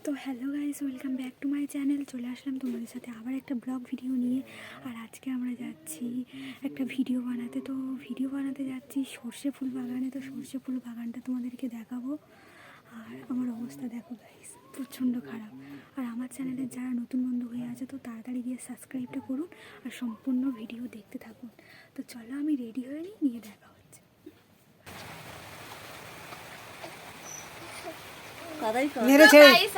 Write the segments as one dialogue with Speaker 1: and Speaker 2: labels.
Speaker 1: তো hello guys, welcome back to my channel. চলে আসলাম তোমাদের সাথে আবার একটা ব্লগ ভিডিও নিয়ে। আর আজকে আমরা যাচ্ছি একটা ভিডিও বানাতে। তো ভিডিও বানাতে যাচ্ছি সর্ষে ফুল বাগানে। তো সর্ষে ফুল বাগানটা তোমাদেরকে দেখাবো। আর আমার অবস্থা দেখো গাইস, প্রচণ্ড খারাপ। আর আমার চ্যানেলে যারা নতুন বন্ধু হয়ে আছে তো তাড়াতাড়ি গিয়ে সাবস্ক্রাইবটা করুন আর সম্পূর্ণ ভিডিও দেখতে থাকুন। তো চলো আমি রেডি হয়ে নিয়ে দেখা হচ্ছে।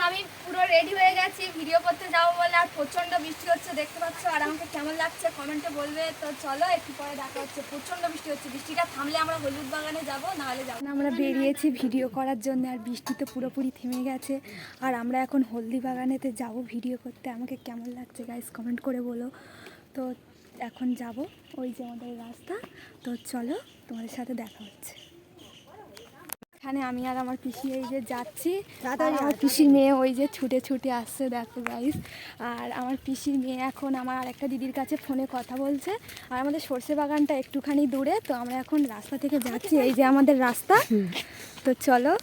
Speaker 2: আমি পুরো রেডি হয়ে গেছি ভিডিও করতে যাবো বলে। আর প্রচন্ড বৃষ্টি হচ্ছে দেখতে পাচ্ছ। আর আমাকে কেমন লাগছে কমেন্টে বলবে। তো চলো একটু পরে দেখা হচ্ছে। প্রচন্ড বৃষ্টি হচ্ছে, বৃষ্টিটা থামলে আমরা হলুদ বাগানে যাবো, নাহলে যাবো না।
Speaker 1: আমরা বেরিয়েছি ভিডিও করার জন্য আর বৃষ্টি তো পুরোপুরি থেমে গেছে। আর আমরা এখন হলদি বাগানেতে যাব ভিডিও করতে। আমাকে কেমন লাগছে গাইস কমেন্ট করে বলো। তো এখন যাব, ওই যে আমাদের রাস্তা। তো চলো তোমাদের সাথে দেখা হচ্ছে। এখানে আমি আর আমার পিসি এই যে যাচ্ছি। আমার পিসির মেয়ে ওই যে ছুটে ছুটে আসছে দেখো গাইস। আর আমার পিসির মেয়ে এখন আমার আরেকটা দিদির কাছে ফোনে কথা বলছে। আর আমাদের সর্ষে বাগানটা একটুখানি দূরে। তো আমরা এখন রাস্তা থেকে যাচ্ছি, এই যে আমাদের রাস্তা। তো চলো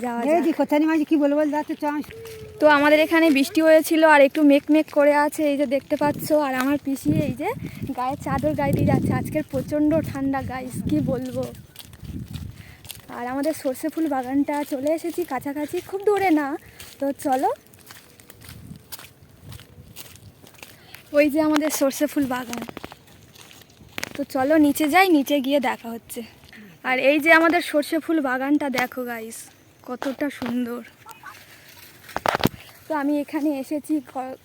Speaker 1: যাওয়া যাক।
Speaker 3: কি বলবো যাচ্ছে।
Speaker 1: তো আমাদের এখানে বৃষ্টি হয়েছিল আর একটু মেঘ করে আছে, এই যে দেখতে পাচ্ছ। আর আমার পিসি এই যে গায়ে চাদর গায়ে দিয়ে যাচ্ছে। আজকের প্রচণ্ড ঠান্ডা গাইস, কি বলবো। আর আমাদের সর্ষে ফুল বাগানটা চলে এসেছি কাছাকাছি, খুব দূরে না। তো চলো, ওই যে আমাদের সর্ষে ফুল বাগান। তো চলো নিচে যাই, নিচে গিয়ে দেখা হচ্ছে। আর এই যে আমাদের সর্ষে ফুল বাগানটা দেখো গাইস, কতটা সুন্দর। তো আমি এখানে এসেছি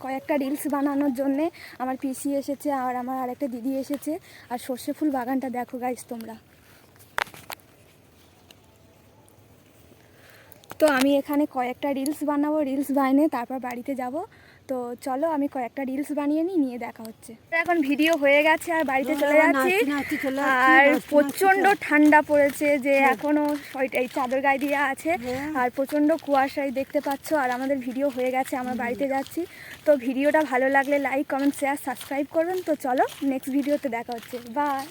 Speaker 1: কয়েকটা রিলস বানানোর জন্যে। আমার পিসি এসেছে আর আমার আরেকটা দিদি এসেছে। আর সর্ষে ফুল বাগানটা দেখো গাইস তোমরা। তো আমি এখানে কয়েকটা রিলস বানাবো, রিলস বানিয়ে তারপর বাড়িতে যাব। তো চলো আমি কয়েকটা রিলস বানিয়ে নিয়ে দেখা হচ্ছে। এখন ভিডিও হয়ে গেছে আর বাড়িতে চলে যাচ্ছি। আর প্রচণ্ড ঠান্ডা পড়েছে, যে এখনও এই চাদর গায়ে দিয়ে আছে। আর প্রচণ্ড কুয়াশায় দেখতে পাচ্ছ। আর আমাদের ভিডিও হয়ে গেছে, আমরা বাড়িতে যাচ্ছি। তো ভিডিওটা ভালো লাগলে লাইক, কমেন্ট, শেয়ার, সাবস্ক্রাইব করবেন। তো চলো নেক্সট ভিডিওতে দেখা হচ্ছে। বাই।